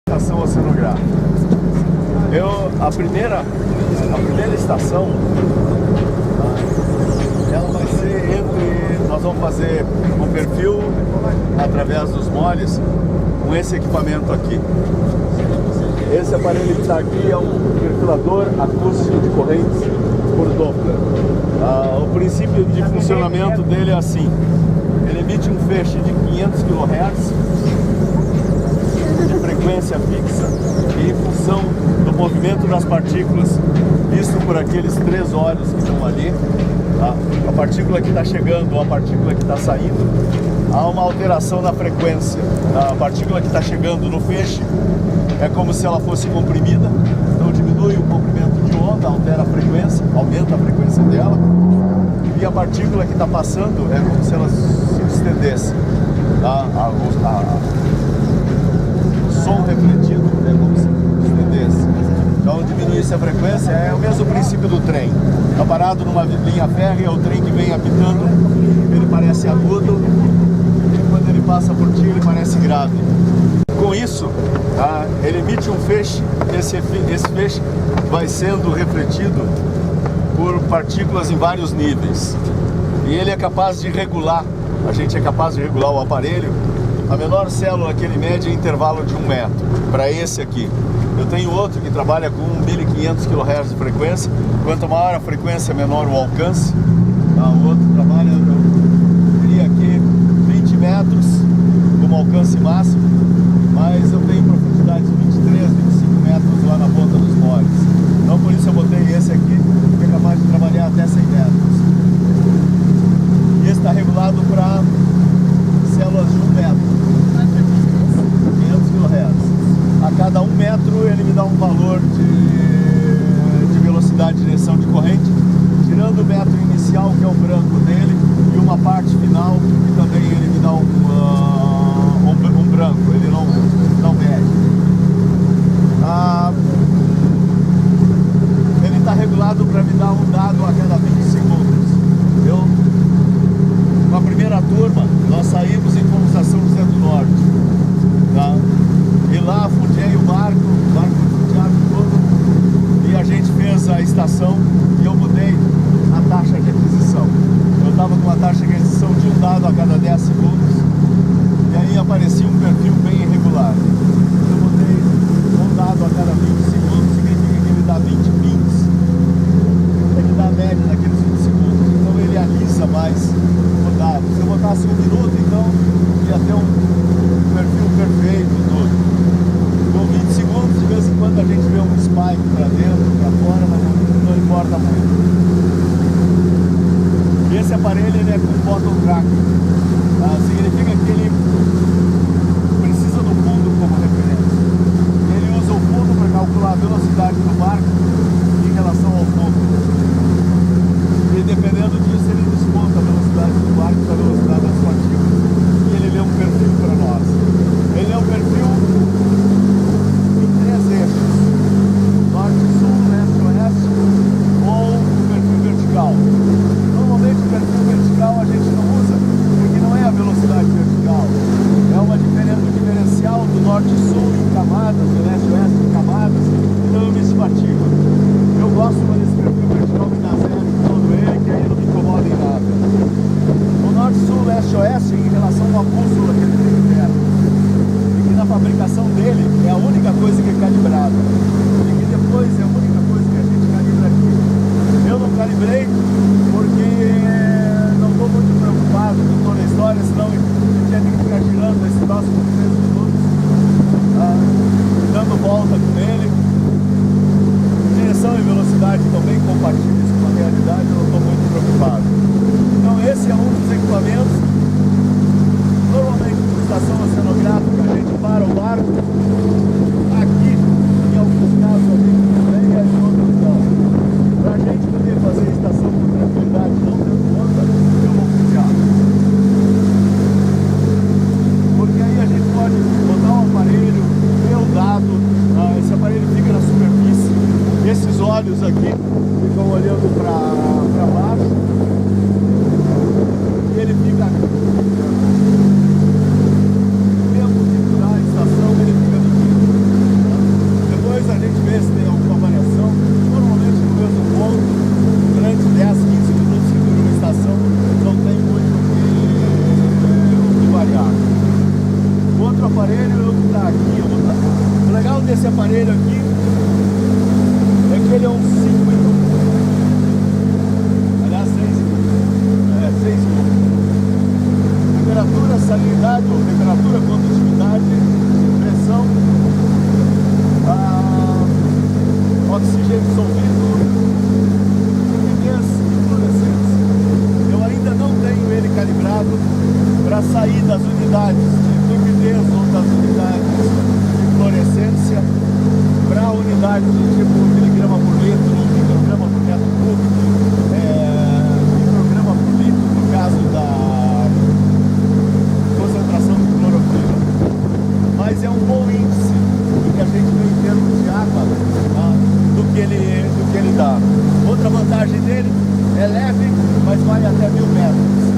Estação oceanográfica. A primeira estação, ela vai ser nós vamos fazer um perfil através dos moles com esse equipamento aqui. Esse aparelho que está aqui é um perfilador acústico de correntes por Doppler. O princípio de funcionamento dele é assim: ele emite um feixe de 500 kHz de frequência fixa e em função do movimento das partículas visto por aqueles 3 olhos que estão ali, a partícula que está chegando ou a partícula que está saindo, há uma alteração na frequência. A partícula que está chegando no feixe é como se ela fosse comprimida, então diminui o comprimento de onda, altera a frequência, aumenta a frequência dela, e a partícula que está passando é como se ela se estendesse. O som refletido é como se estendesse. Então diminuísse a frequência, é o mesmo princípio do trem. Está parado numa linha férrea, o trem que vem apitando, ele parece agudo, e quando ele passa por ti ele parece grave. Com isso, ele emite um feixe, esse feixe vai sendo refletido por partículas em vários níveis. E ele é capaz de regular, a gente é capaz de regular o aparelho. A menor célula que ele mede é intervalo de 1 metro, para esse aqui. Eu tenho outro que trabalha com 1500 kHz de frequência, quanto maior a frequência, menor o alcance. O outro trabalha, eu teria aqui 20 metros como alcance máximo, mas eu tenho profundidade de 23, 25 metros lá na ponta dos moles. Então por isso eu botei esse aqui, que é capaz de trabalhar até 100 metros. E esse está regulado para células de 1 metro, 500 kHz. A cada 1 metro ele me dá um valor de velocidade de direção de corrente, tirando o metro inicial, que é o branco dele, e uma parte final, que também ele me dá um branco, ele não mede. Ele está regulado para me dar um dado a cada 20 segundos. Com a primeira turma, nós saímos e fomos a São José do Norte. E lá afundei o barco fundeado todo, e a gente fez a estação e eu mudei a taxa de aquisição. Eu estava com uma taxa de aquisição de um dado a cada 10 segundos, e aí aparecia um perfil bem irregular. Eu mudei um dado a cada 20 segundos, significa que ele dá 20 pins. Ele dá a média naqueles 20 segundos, então ele alisa mais o dado. Se eu botasse 1 minuto, então ia ter um perfil perfeito todo. Com 20 segundos, de vez em quando a gente vê um spike para dentro, para fora, mas não importa muito. E esse aparelho ele é com bottom tracking. Significa que ele precisa do fundo como referência. Ele usa o fundo para calcular a velocidade do barco em relação ao fundo. E dependendo disso, ele desconta a velocidade do barco da velocidade das partículas. E ele lê um perfil para nós. Ele é um perfil em 3 eixos: norte, sul, leste, oeste, ou o perfil vertical. Normalmente o perfil vertical a gente não usa, porque não é a velocidade vertical, é um diferencial do norte-sul em camadas, do leste-oeste em camadas, então eu me espartigo. Eu gosto quando esse perfil vertical me dá zero em todo ele, que aí não me incomoda em nada. O norte-sul, leste-oeste, em relação à bússola que ele tem interno, e que na fabricação dele é a única coisa que é calibrada, e que depois é a única coisa que a gente calibra aqui. Eu não calibrei porque não estou muito preocupado com toda a história, senão eu tinha que ficar girando esse troço por 3 minutos, dando volta com ele. Direção e velocidade estão bem compatíveis com a realidade, eu não estou muito preocupado. Então esse é um dos equipamentos. Normalmente na estação oceanográfica a gente para o barco aqui, em alguns casos a gente também, e em outros não. Para a gente poder fazer a estação com tranquilidade, não tendo conta, eu vou puxar. Porque aí a gente pode botar um aparelho, ver o dado, esse aparelho fica na superfície, esses olhos aqui ficam olhando para baixo, e ele fica mesmo que durar a estação, ele fica medindo. desse aparelho aqui é que ele é um circuito. Aliás, 6 temperatura, salinidade, ou temperatura, condutividade, pressão, oxigênio dissolvido, limpidez e fluorescência. Eu ainda não tenho ele calibrado para sair das unidades de limpidez ou das unidades de fluorescência para a unidade de tipo miligrama por litro, micrograma por metro cúbico, micrograma por litro no caso da concentração de clorofila. Mas é um bom índice do que a gente vê em termos de água, tá? do que ele dá. Outra vantagem dele é leve, mas vai até 1000 metros.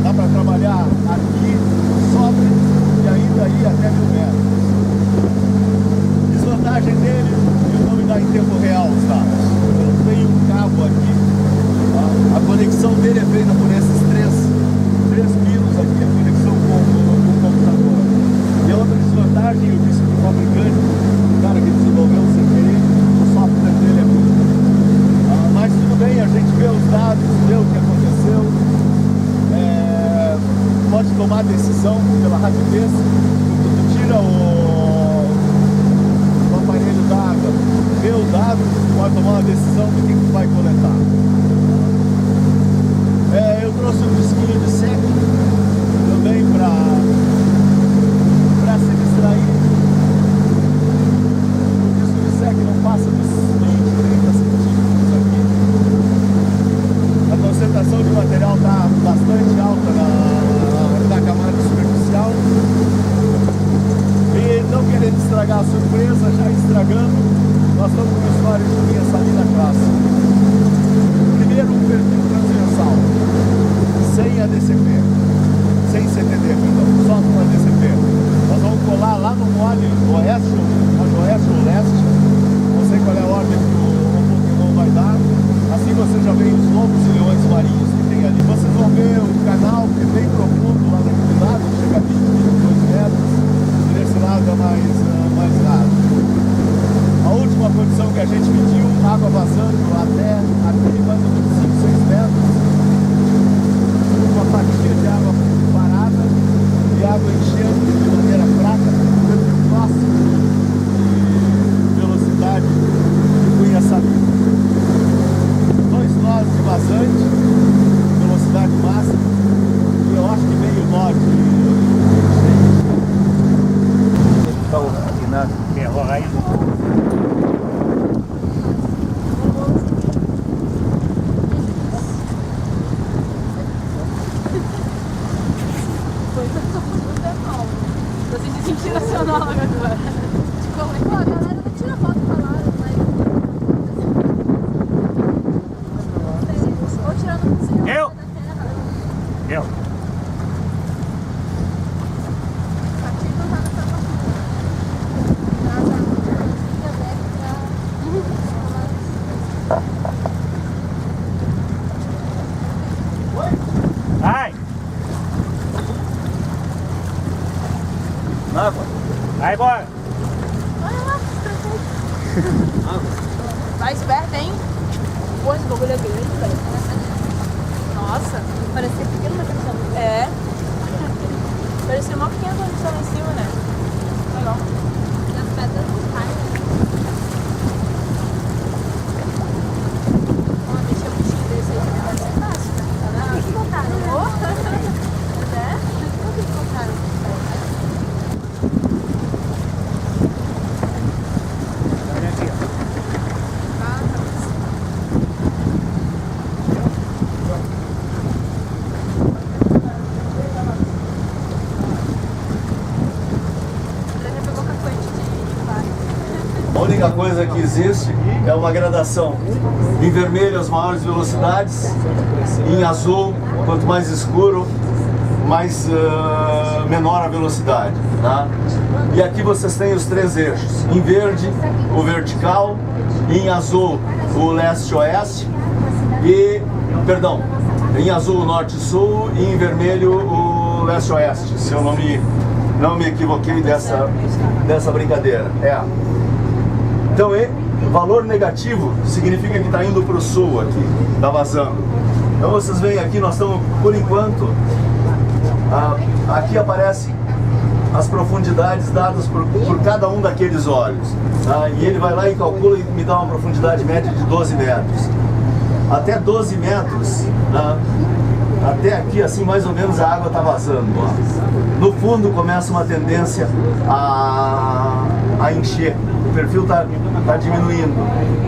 Dá para trabalhar aqui, sobe e ainda ir até 1000 metros. Desvantagem dele, ele não me dá em tempo real os dados. Eu tenho um cabo aqui, tá? A conexão dele é feita por esses três pinos aqui, a conexão com o computador. E a outra desvantagem, eu disse para o fabricante, o cara que desenvolveu sem querer, o software dele é ruim. Mas tudo bem, a gente vê os dados, vê o que aconteceu. Pode tomar decisão pela rapidez. Tu tira o aparelho da água, vê o dado, pode tomar uma decisão do que tu vai coletar. Eu trouxe um disquinho de sec também para se distrair. O disco de sec não passa dos 20, 30 centímetros aqui. A concentração de material está bastante alta na camada superficial. E não querendo estragar a surpresa, já estragando, nós estamos com o usuário de linha salina clássica. Primeiro, um perfil transversal, sem ADCP, sem CTD, perdão, só com ADCP. Nós vamos colar lá no mole oeste ou leste, não sei qual é a ordem que o Pokémon vai dar. Assim você já vê os lobos e leões marinhos que tem ali. Vocês vão ver o canal que é bem profundo lá naquele lado, chega a 20, 22 metros, e desse lado é mais raro. A última condição que a gente mediu, água vazando até aqui, mais ou menos 5, 6 metros, uma fatia de água parada e água enchendo de maneira fraca, perfil próximo de velocidade de cunha salina. 2 nós de vazante, velocidade máxima, e eu acho que meio nó de Tô se sentindo nacional agora. Tipo, a galera não tira foto pra lá, ou tirando com o Eu! Eu! Aqui não tá nessa Vai! água. Vai embora! Olha lá, vai esperto, hein? Pô, esse bagulho é grande, velho. Nossa, parecia pequeno, mas não. É. Parecia uma pequena condição lá em cima, né? Legal. E as pedras não caem, né? Ó, deixa um bichinho desse aí que deve ser fácil, né? Tá vendo? Não botaram. É? Por que botaram? Olha aqui, ó. A única coisa que existe é uma gradação. Em vermelho as maiores velocidades, em azul, quanto mais escuro, menor a velocidade, tá? E aqui vocês têm os 3 eixos. Em verde, o vertical, em azul, o leste-oeste e, perdão, em azul o norte-sul e em vermelho o leste-oeste, se eu não me não me equivoquei dessa brincadeira. Então, valor negativo significa que está indo para o sul aqui, está vazando. Então vocês veem aqui, nós estamos, por enquanto, aqui aparecem as profundidades dadas por cada um daqueles olhos. Tá? E ele vai lá e calcula e me dá uma profundidade média de 12 metros. Até 12 metros, tá? Até aqui, assim, mais ou menos, a água está vazando. Ó. No fundo começa uma tendência a encher. O perfil está diminuindo.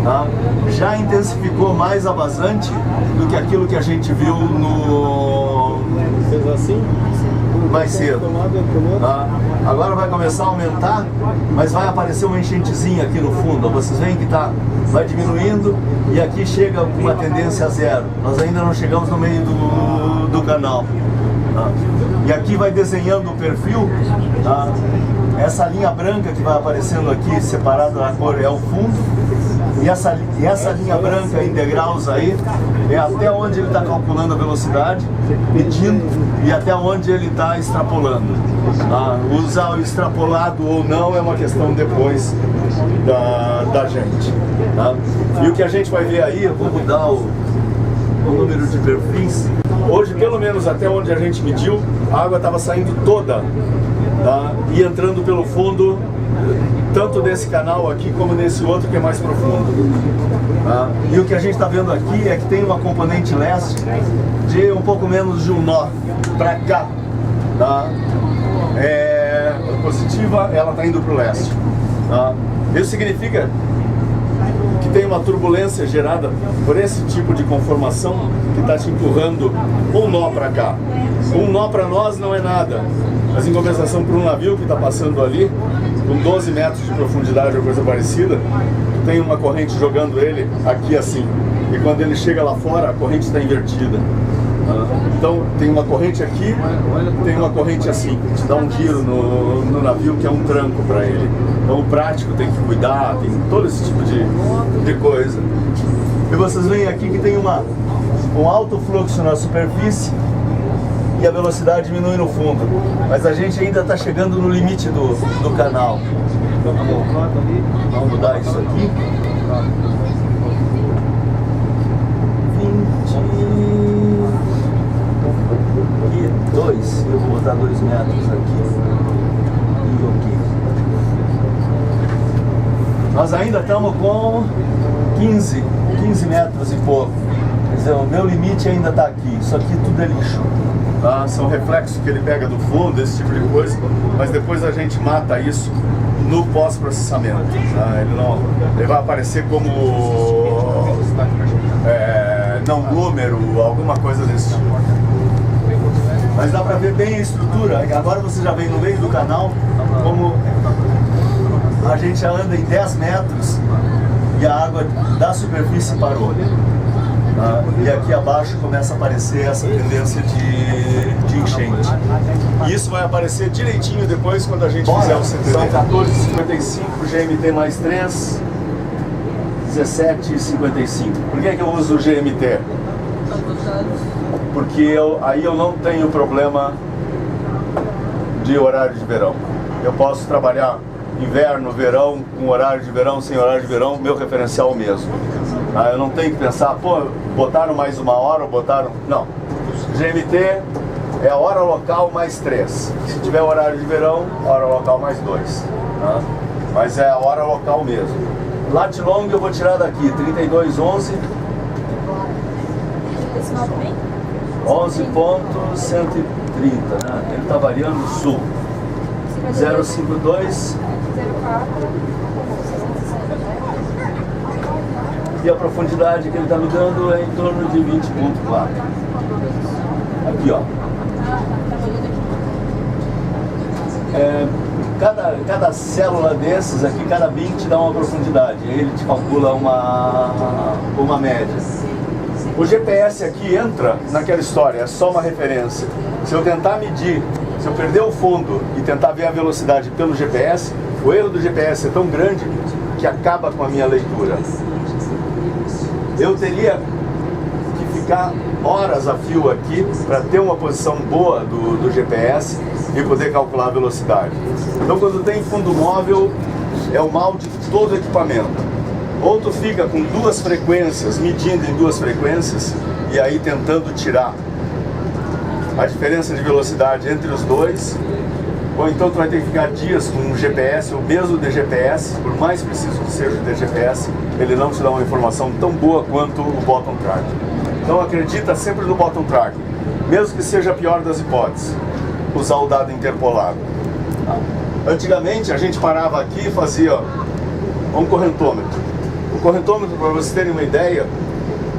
Tá? Já intensificou mais a vazante do que aquilo que a gente viu no... Fez assim? mais cedo. Tá? Agora vai começar a aumentar, mas vai aparecer uma enchentezinha aqui no fundo. Vocês veem que vai diminuindo e aqui chega uma tendência a zero. Nós ainda não chegamos no meio do canal. Tá? E aqui vai desenhando o perfil. Tá? Essa linha branca que vai aparecendo aqui, separada na cor, é o fundo. E essa linha branca em degraus aí é até onde ele está calculando a velocidade, medindo, e até onde ele está extrapolando. Usar o extrapolado ou não é uma questão depois da gente. Tá? E o que a gente vai ver aí, eu vou mudar o número de perfis. Hoje, pelo menos até onde a gente mediu, a água estava saindo toda, tá? E entrando pelo fundo, tanto desse canal aqui como desse outro que é mais profundo. Tá? E o que a gente está vendo aqui é que tem uma componente leste de um pouco menos de um nó para cá. Tá? Positiva, ela está indo para o leste. Tá? Isso significa que tem uma turbulência gerada por esse tipo de conformação que está te empurrando um nó para cá. Um nó para nós não é nada, mas em compensação para um navio que está passando ali, com 12 metros de profundidade ou coisa parecida, tem uma corrente jogando ele aqui assim. E quando ele chega lá fora, a corrente está invertida. Então tem uma corrente aqui, tem uma corrente assim, que te dá um giro no navio que é um tranco para ele. Então o prático tem que cuidar, tem todo esse tipo de coisa. E vocês veem aqui que tem um alto fluxo na superfície e a velocidade diminui no fundo. Mas a gente ainda está chegando no limite do canal. Então vamos mudar isso aqui. 22, eu vou botar 2 metros aqui e aqui. Nós ainda estamos com 15 metros e pouco. Quer dizer, o meu limite ainda está aqui. Isso aqui tudo é lixo. Tá? São reflexos que ele pega do fundo, esse tipo de coisa, mas depois a gente mata isso no pós-processamento. Tá? Ele vai aparecer como não número, alguma coisa desse tipo. Mas dá pra ver bem a estrutura. Agora você já vem no meio do canal, como a gente já anda em 10 metros e a água da superfície parou. Tá? E aqui abaixo começa a aparecer essa tendência de enchente. E isso vai aparecer direitinho depois quando a gente fizer o CTD. São 14,55, GMT mais 3, 17,55. Por que eu uso o GMT? Porque aí eu não tenho problema de horário de verão. Eu posso trabalhar inverno, verão, com horário de verão, sem horário de verão, meu referencial mesmo. Eu não tenho que pensar, pô, botaram mais uma hora ou botaram... Não. GMT é a hora local mais 3. Se tiver horário de verão, hora local mais 2. Tá? Mas é a hora local mesmo. Lat long eu vou tirar daqui, 32,11. 11.130, né? Ele está variando sul. 052. E a profundidade que ele está me dando é em torno de 20.4. Aqui, ó. Cada célula desses aqui, cada bin te dá uma profundidade. Aí ele te calcula uma média. O GPS aqui entra naquela história, é só uma referência. Se eu tentar medir, se eu perder o fundo e tentar ver a velocidade pelo GPS, o erro do GPS é tão grande que acaba com a minha leitura. Eu teria que ficar horas a fio aqui para ter uma posição boa do GPS e poder calcular a velocidade. Então, quando tem fundo móvel, é o mal de todo equipamento. Ou tu fica com duas frequências, medindo em duas frequências, e aí tentando tirar a diferença de velocidade entre os dois, ou então tu vai ter que ficar dias com um GPS, ou mesmo de GPS, por mais preciso que seja o de GPS, ele não te dá uma informação tão boa quanto o bottom track. Então acredita sempre no bottom track, mesmo que seja a pior das hipóteses, usar o dado interpolado. Antigamente a gente parava aqui e fazia um correntômetro. O correntômetro, para vocês terem uma ideia,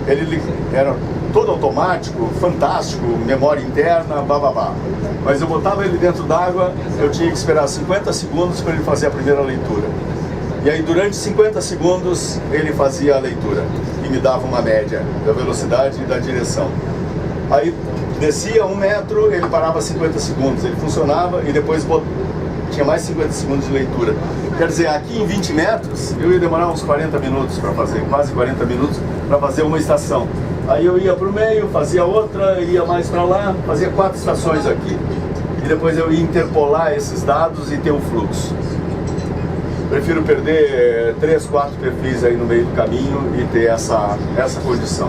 ele era todo automático, fantástico, memória interna, bababá. Mas eu botava ele dentro d'água, eu tinha que esperar 50 segundos para ele fazer a primeira leitura. E aí durante 50 segundos ele fazia a leitura e me dava uma média da velocidade e da direção. Aí descia 1 metro, ele parava 50 segundos, ele funcionava e depois tinha mais 50 segundos de leitura. Quer dizer, aqui em 20 metros eu ia demorar uns 40 minutos para fazer, quase 40 minutos para fazer uma estação. Aí eu ia para o meio, fazia outra, ia mais para lá, fazia 4 estações aqui. E depois eu ia interpolar esses dados e ter o fluxo. Prefiro perder 3, 4 perfis aí no meio do caminho e ter essa condição.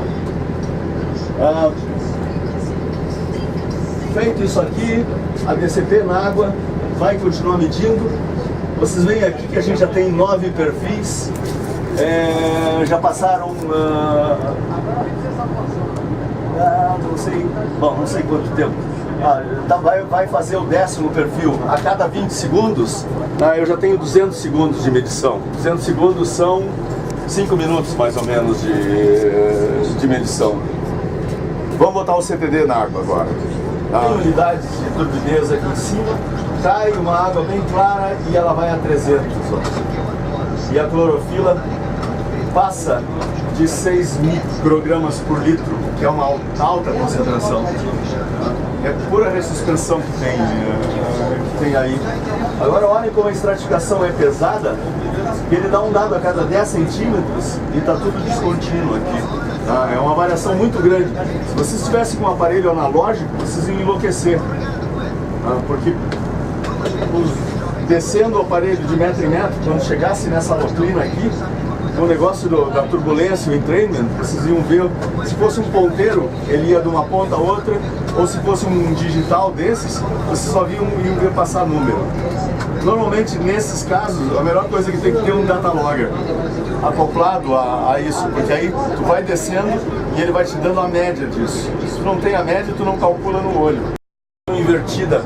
Feito isso aqui, a DCP na água vai continuar medindo. Vocês veem aqui que a gente já tem 9 perfis. Já passaram não sei quanto tempo. Vai fazer o 10º perfil a cada 20 segundos. Eu já tenho 200 segundos de medição. 200 segundos são 5 minutos mais ou menos de medição. Vamos botar o CTD na água agora. Tem unidades de turbidez aqui em cima. Cai uma água bem clara e ela vai a 300. E a clorofila passa de 6 microgramas por litro, que é uma alta concentração. É pura ressuspenção que tem aí. Agora olhem como a estratificação é pesada, ele dá um dado a cada 10 centímetros e está tudo descontínuo aqui. É uma variação muito grande. Se vocês estivessem com um aparelho analógico, vocês iam enlouquecer. Porque descendo o aparelho de metro em metro, quando chegasse nessa loclina aqui, o negócio da turbulência, o entrainment, vocês iam ver, se fosse um ponteiro, ele ia de uma ponta a outra, ou se fosse um digital desses, vocês só iam ver passar número. Normalmente, nesses casos, a melhor coisa é que tem que ter um data logger acoplado a isso, porque aí tu vai descendo e ele vai te dando a média disso. Se tu não tem a média, tu não calcula no olho. Invertida,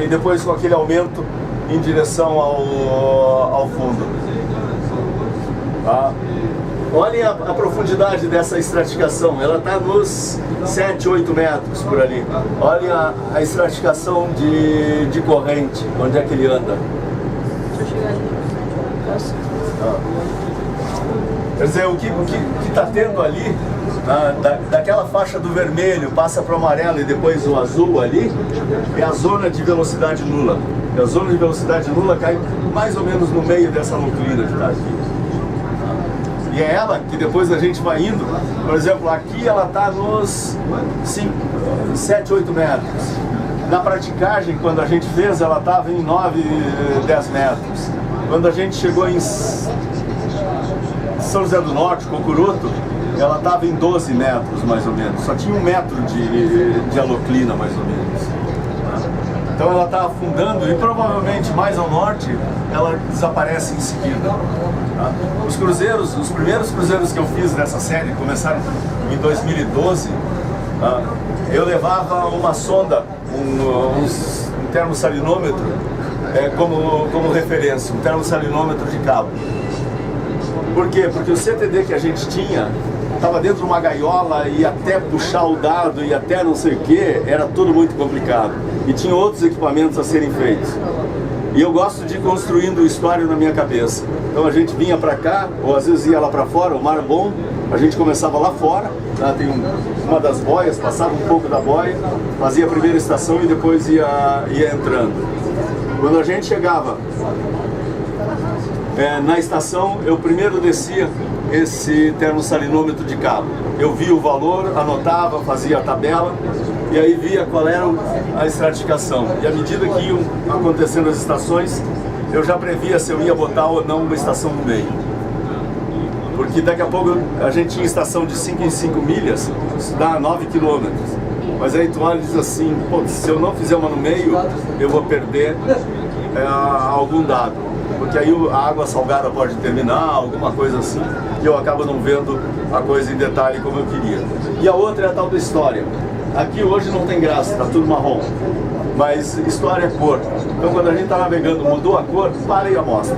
e depois com aquele aumento em direção ao fundo. Olhem a profundidade dessa estratificação, ela está nos 7, 8 metros por ali. Olhem a estratificação de corrente, onde é que ele anda. Deixa eu chegar ali. Posso? Quer dizer, o que está tendo ali, daquela faixa do vermelho, passa para o amarelo e depois o azul ali, é a zona de velocidade nula. E a zona de velocidade nula cai mais ou menos no meio dessa nucleina que está aqui. E é ela que depois a gente vai indo, por exemplo, aqui ela está nos 7, 8 metros. Na praticagem, quando a gente fez, ela estava em 9, 10 metros. Quando a gente chegou em São José do Norte, Cocuruto, ela estava em 12 metros mais ou menos. Só tinha 1 metro de aloclina mais ou menos. Então ela está afundando e provavelmente mais ao norte ela desaparece em seguida. Os cruzeiros, os primeiros cruzeiros que eu fiz nessa série começaram em 2012. Eu levava uma sonda, um termosalinômetro como referência, um termosalinômetro de cabo. Por quê? Porque o CTD que a gente tinha estava dentro de uma gaiola e até puxar o dado e até não sei o que, era tudo muito complicado. E tinha outros equipamentos a serem feitos. E eu gosto de ir construindo o história na minha cabeça. Então a gente vinha para cá, ou às vezes ia lá para fora, o mar bom, a gente começava lá fora, tem uma das boias, passava um pouco da boia, fazia a primeira estação e depois ia entrando. Quando a gente chegava na estação, eu primeiro descia esse termosalinômetro de cabo. Eu via o valor, anotava, fazia a tabela e aí via qual era a estratificação. E à medida que iam acontecendo as estações, eu já previa se eu ia botar ou não uma estação no meio. Porque daqui a pouco a gente tinha estação de 5 em 5 milhas, isso dá 9 quilômetros. Mas aí tu olha e diz assim, pô, se eu não fizer uma no meio, eu vou perder algum dado. Porque aí a água salgada pode terminar, alguma coisa assim, e eu acabo não vendo a coisa em detalhe como eu queria. E a outra é a tal da história. Aqui hoje não tem graça, tá tudo marrom. Mas história é cor. Então quando a gente está navegando, mudou a cor, para e amostra.